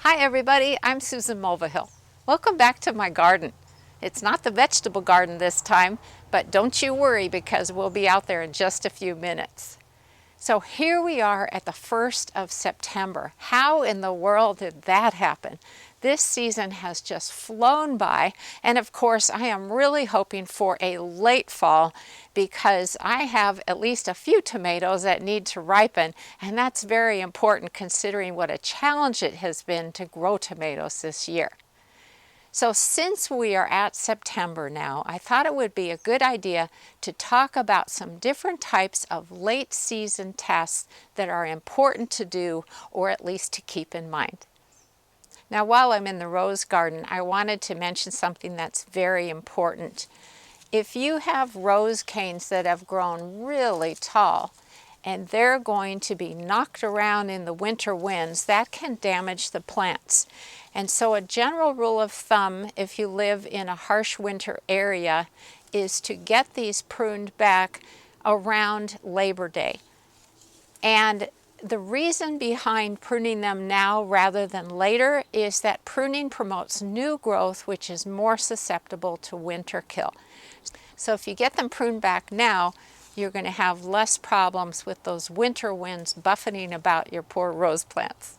Hi everybody, I'm Susan Mulvihill. Welcome back to my garden. It's not the vegetable garden this time, but don't you worry because we'll be out there in just a few minutes. So here we are at the 1st of September. How in the world did that happen? This season has just flown by, and of course I am really hoping for a late fall because I have at least a few tomatoes that need to ripen, and that's very important considering what a challenge it has been to grow tomatoes this year. So since we are at September now, I thought it would be a good idea to talk about some different types of late season tasks that are important to do or at least to keep in mind. Now while I'm in the rose garden, I wanted to mention something that's very important. If you have rose canes that have grown really tall, and they're going to be knocked around in the winter winds, that can damage the plants. And so a general rule of thumb, if you live in a harsh winter area, is to get these pruned back around Labor Day. And the reason behind pruning them now rather than later is that pruning promotes new growth, which is more susceptible to winter kill. So if you get them pruned back now, you're going to have less problems with those winter winds buffeting about your poor rose plants.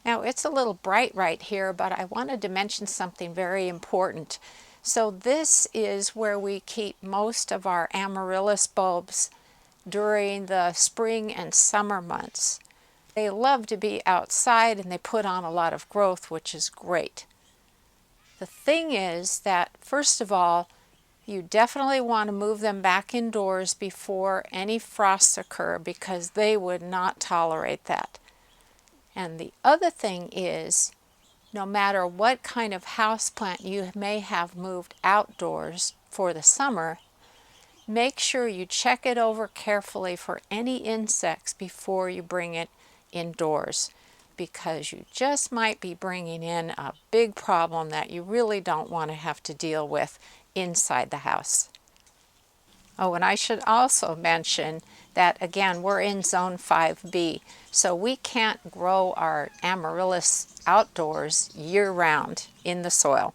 Now it's a little bright right here, but I wanted to mention something very important. So this is where we keep most of our amaryllis bulbs during the spring and summer months. They love to be outside and they put on a lot of growth, which is great. The thing is that, first of all, you definitely want to move them back indoors before any frosts occur because they would not tolerate that. And the other thing is, no matter what kind of houseplant you may have moved outdoors for the summer, make sure you check it over carefully for any insects before you bring it indoors, because you just might be bringing in a big problem that you really don't want to have to deal with inside the house. Oh, and I should also mention that again we're in zone 5B, so we can't grow our amaryllis outdoors year-round in the soil.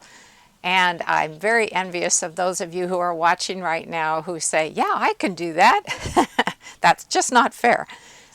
And I'm very envious of those of you who are watching right now who say, yeah, I can do that. That's just not fair.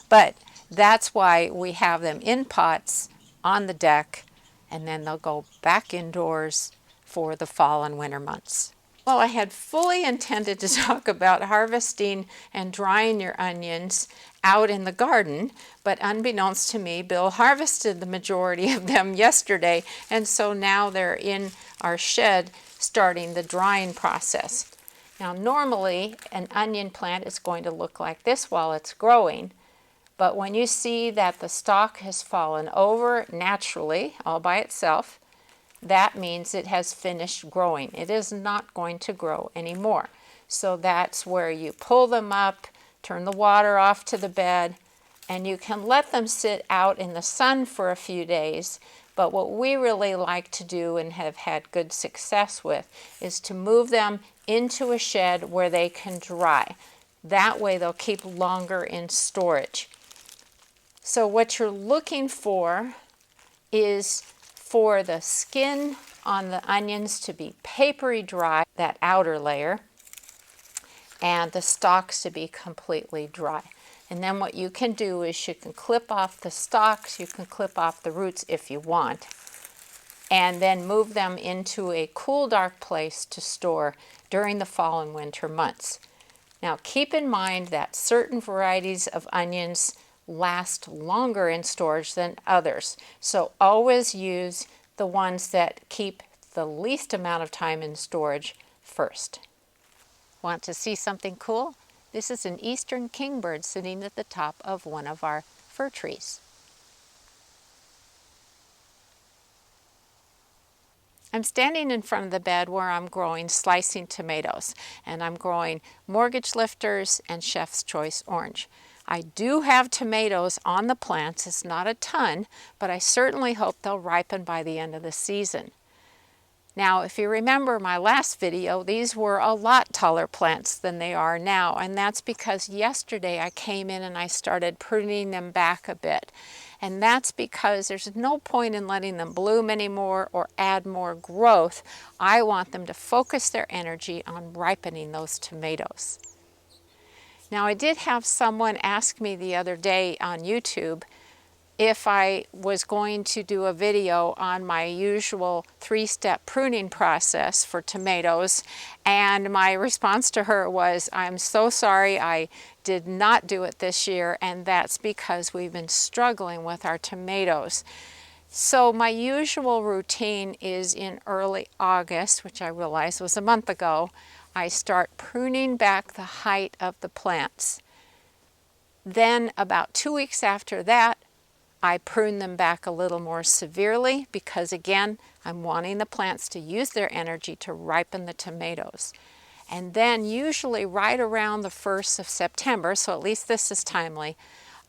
But that's why we have them in pots on the deck, and then they'll go back indoors for the fall and winter months. Well, I had fully intended to talk about harvesting and drying your onions out in the garden, but unbeknownst to me, Bill harvested the majority of them yesterday, and so now they're in our shed starting the drying process. Now normally an onion plant is going to look like this while it's growing, but when you see that the stalk has fallen over naturally all by itself, that means it has finished growing. It is not going to grow anymore. So that's where you pull them up, turn the water off to the bed, and you can let them sit out in the sun for a few days. But what we really like to do and have had good success with is to move them into a shed where they can dry. That way they'll keep longer in storage. So what you're looking for is for the skin on the onions to be papery dry, that outer layer, and the stalks to be completely dry. And then what you can do is you can clip off the stalks, you can clip off the roots if you want, and then move them into a cool, dark place to store during the fall and winter months. Now keep in mind that certain varieties of onions last longer in storage than others. So always use the ones that keep the least amount of time in storage first. Want to see something cool? This is an eastern kingbird sitting at the top of one of our fir trees. I'm standing in front of the bed where I'm growing slicing tomatoes, and I'm growing mortgage lifters and chef's choice orange. I do have tomatoes on the plants. It's not a ton, but I certainly hope they'll ripen by the end of the season. Now, if you remember my last video, these were a lot taller plants than they are now, and that's because yesterday I came in and I started pruning them back a bit. And that's because there's no point in letting them bloom anymore or add more growth. I want them to focus their energy on ripening those tomatoes. Now, I did have someone ask me the other day on YouTube if I was going to do a video on my usual 3-step pruning process for tomatoes, and my response to her was, I'm so sorry, I did not do it this year, and that's because we've been struggling with our tomatoes. So my usual routine is in early August, which I realized was a month ago, I start pruning back the height of the plants. Then about 2 weeks after that, I prune them back a little more severely because, again, I'm wanting the plants to use their energy to ripen the tomatoes. And then usually right around the 1st of September, so at least this is timely,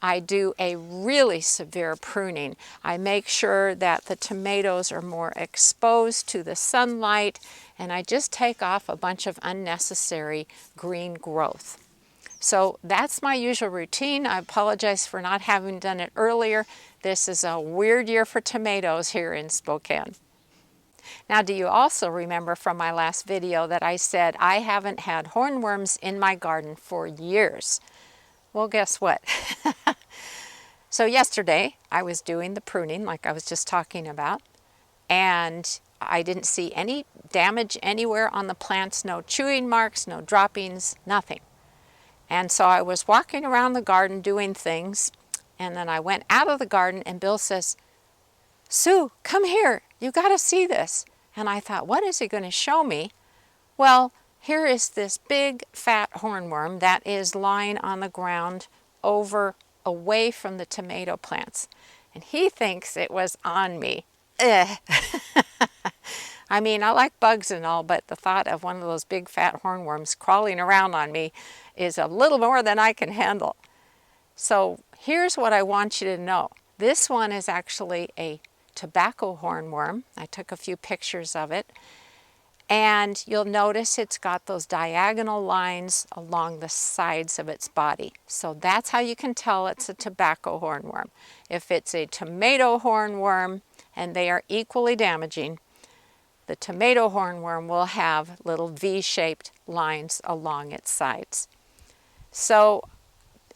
I do a really severe pruning. I make sure that the tomatoes are more exposed to the sunlight, and I just take off a bunch of unnecessary green growth. So that's my usual routine. I apologize for not having done it earlier. This is a weird year for tomatoes here in Spokane. Now, do you also remember from my last video that I said I haven't had hornworms in my garden for years? Well, guess what? So yesterday I was doing the pruning like I was just talking about, and I didn't see any damage anywhere on the plants, no chewing marks, no droppings, nothing. And so I was walking around the garden doing things, and then I went out of the garden and Bill says, Sue, come here, you got to see this. And I thought, what is he going to show me? Well, here is this big fat hornworm that is lying on the ground away from the tomato plants. And he thinks it was on me. Ugh. I mean, I like bugs and all, but the thought of one of those big fat hornworms crawling around on me is a little more than I can handle. So here's what I want you to know. This one is actually a tobacco hornworm. I took a few pictures of it. And you'll notice it's got those diagonal lines along the sides of its body. So that's how you can tell it's a tobacco hornworm. If it's a tomato hornworm and they are equally damaging, the tomato hornworm will have little V-shaped lines along its sides. So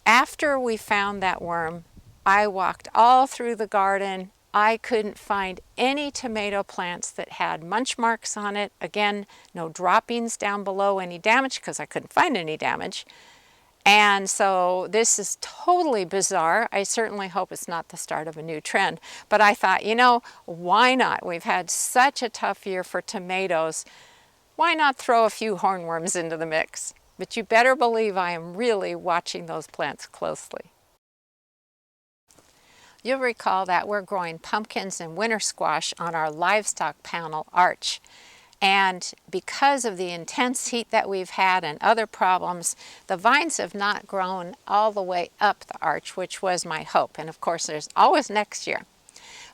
after we found that worm, I walked all through the garden. I couldn't find any tomato plants that had munch marks on it. Again, no droppings down below, any damage, because I couldn't find any damage. And so this is totally bizarre. I certainly hope it's not the start of a new trend. But I thought, you know, why not? We've had such a tough year for tomatoes. Why not throw a few hornworms into the mix? But you better believe I am really watching those plants closely. You'll recall that we're growing pumpkins and winter squash on our livestock panel arch. And because of the intense heat that we've had and other problems, the vines have not grown all the way up the arch, which was my hope. And of course, there's always next year.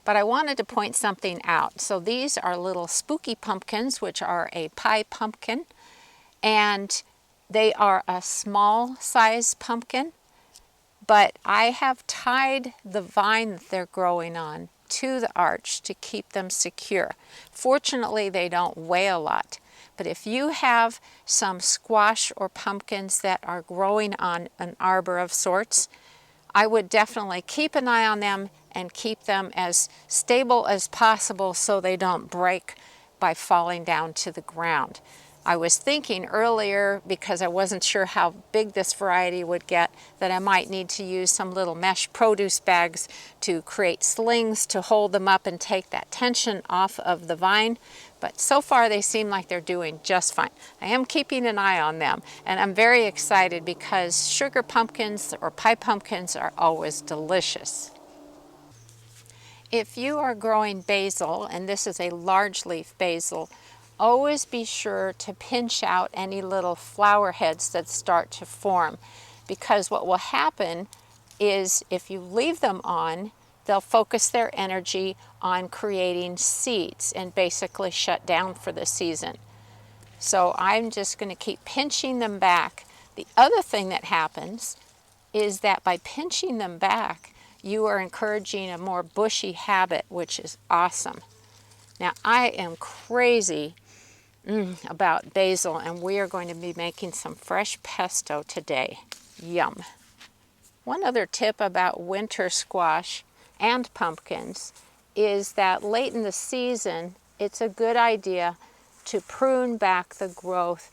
But I wanted to point something out. So these are little spooky pumpkins, which are a pie pumpkin. And they are a small size pumpkin. But I have tied the vine that they're growing on to the arch to keep them secure. Fortunately, they don't weigh a lot. But if you have some squash or pumpkins that are growing on an arbor of sorts, I would definitely keep an eye on them and keep them as stable as possible so they don't break by falling down to the ground. I was thinking earlier, because I wasn't sure how big this variety would get, that I might need to use some little mesh produce bags to create slings to hold them up and take that tension off of the vine. But so far they seem like they're doing just fine. I am keeping an eye on them, and I'm very excited because sugar pumpkins or pie pumpkins are always delicious. If you are growing basil, and this is a large leaf basil, always be sure to pinch out any little flower heads that start to form, because what will happen is if you leave them on, they'll focus their energy on creating seeds and basically shut down for the season. So I'm just going to keep pinching them back. The other thing that happens is that by pinching them back, you are encouraging a more bushy habit, which is awesome. Now, I am crazy about basil, and we are going to be making some fresh pesto today. Yum. One other tip about winter squash and pumpkins is that late in the season, it's a good idea to prune back the growth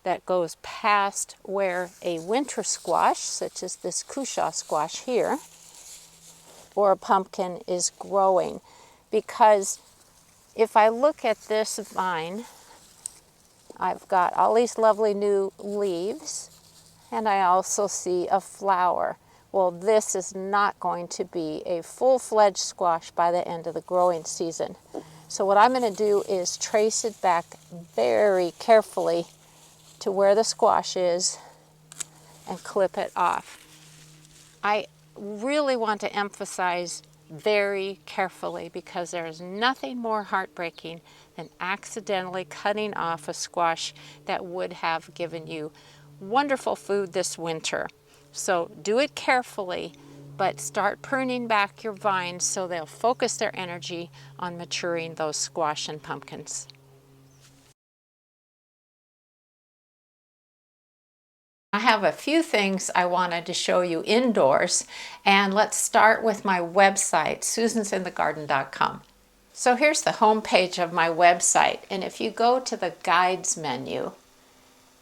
that goes past where a winter squash, such as this cushaw squash here, or a pumpkin is growing. Because if I look at this vine, I've got all these lovely new leaves, and I also see a flower. Well, this is not going to be a full-fledged squash by the end of the growing season. So what I'm going to do is trace it back very carefully to where the squash is and clip it off. I really want to emphasize very carefully, because there is nothing more heartbreaking than accidentally cutting off a squash that would have given you wonderful food this winter. So do it carefully, but start pruning back your vines so they'll focus their energy on maturing those squash and pumpkins. I have a few things I wanted to show you indoors, and let's start with my website, susansinthegarden.com. So here's the home page of my website, and if you go to the guides menu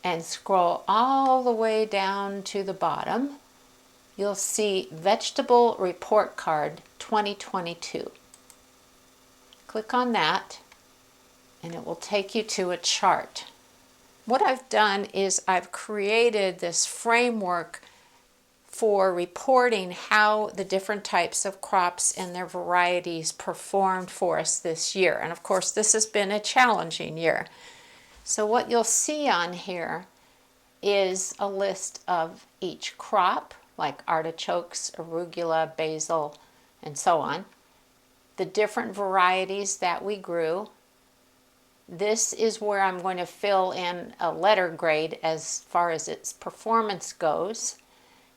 and scroll all the way down to the bottom, you'll see Vegetable Report Card 2022. Click on that, and it will take you to a chart. What I've done is I've created this framework for reporting how the different types of crops and their varieties performed for us this year. And of course, this has been a challenging year. So what you'll see on here is a list of each crop, like artichokes, arugula, basil, and so on. The different varieties that we grew. This is where I'm going to fill in a letter grade as far as its performance goes.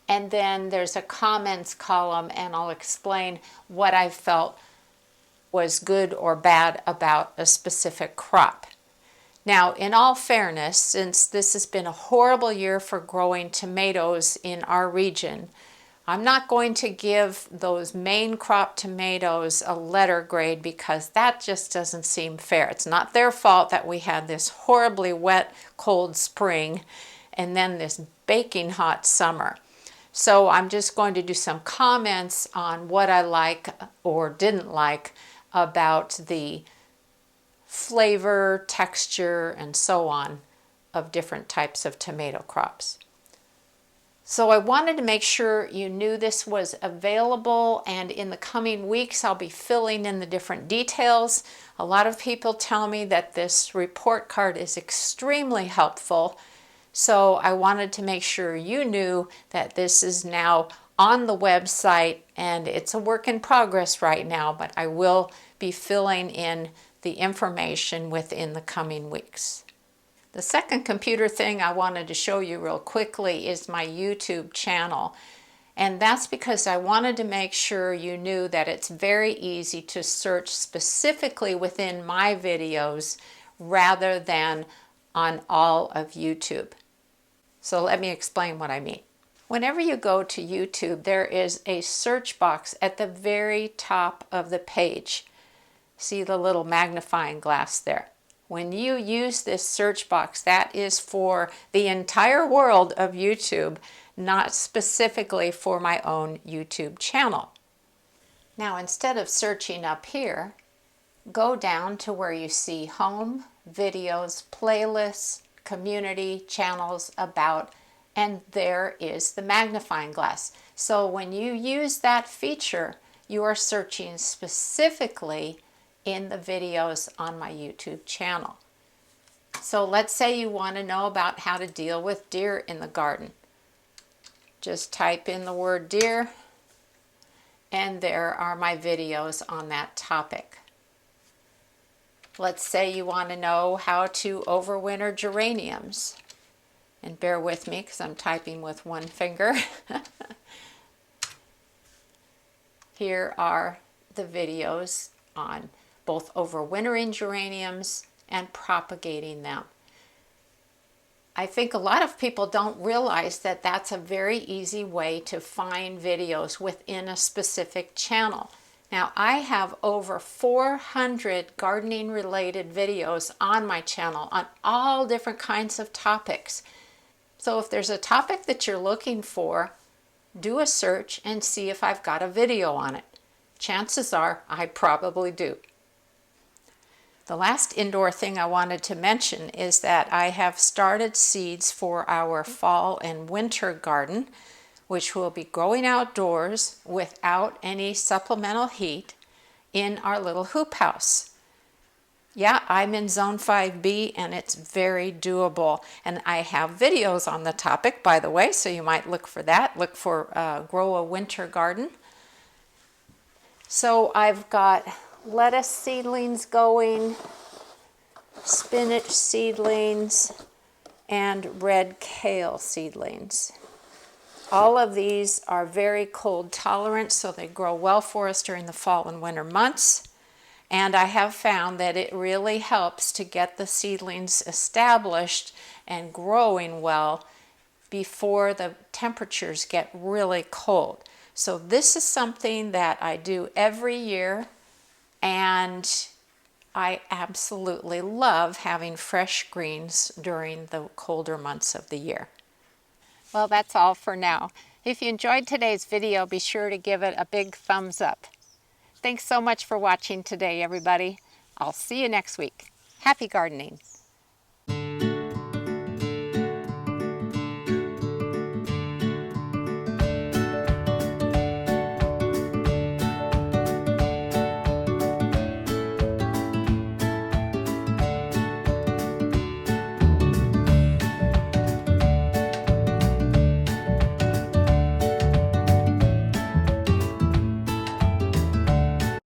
And then there's a comments column, and I'll explain what I felt was good or bad about a specific crop. Now, in all fairness, since this has been a horrible year for growing tomatoes in our region, I'm not going to give those main crop tomatoes a letter grade, because that just doesn't seem fair. It's not their fault that we had this horribly wet, cold spring and then this baking hot summer. So I'm just going to do some comments on what I like or didn't like about the flavor, texture, and so on of different types of tomato crops. So I wanted to make sure you knew this was available, and in the coming weeks I'll be filling in the different details. A lot of people tell me that this report card is extremely helpful, so I wanted to make sure you knew that this is now on the website, and it's a work in progress right now, but I will be filling in the information within the coming weeks. The second computer thing I wanted to show you real quickly is my YouTube channel. And that's because I wanted to make sure you knew that it's very easy to search specifically within my videos rather than on all of YouTube. So let me explain what I mean. Whenever you go to YouTube, there is a search box at the very top of the page. See the little magnifying glass there? When you use this search box, that is for the entire world of YouTube, not specifically for my own YouTube channel. Now, instead of searching up here, go down to where you see Home, Videos, Playlists, Community, Channels, About, and there is the magnifying glass. So when you use that feature, you are searching specifically in the videos on my YouTube channel. So let's say you want to know about how to deal with deer in the garden. Just type in the word deer, and there are my videos on that topic. Let's say you want to know how to overwinter geraniums. And bear with me because I'm typing with one finger. here are the videos on both overwintering geraniums and propagating them. I think a lot of people don't realize that that's a very easy way to find videos within a specific channel. Now, I have over 400 gardening related videos on my channel on all different kinds of topics. So if there's a topic that you're looking for, do a search and see if I've got a video on it. Chances are I probably do. The last indoor thing I wanted to mention is that I have started seeds for our fall and winter garden, which will be growing outdoors without any supplemental heat in our little hoop house. Yeah, I'm in Zone 5B and it's very doable. And I have videos on the topic, by the way, so you might look for that. Look for Grow a Winter Garden. So I've got lettuce seedlings going, spinach seedlings, and red kale seedlings. All of these are very cold tolerant, so they grow well for us during the fall and winter months. And I have found that it really helps to get the seedlings established and growing well before the temperatures get really cold. So this is something that I do every year, and I absolutely love having fresh greens during the colder months of the year. Well, that's all for now. If you enjoyed today's video, be sure to give it a big thumbs up. Thanks so much for watching today, everybody. I'll see you next week. Happy gardening.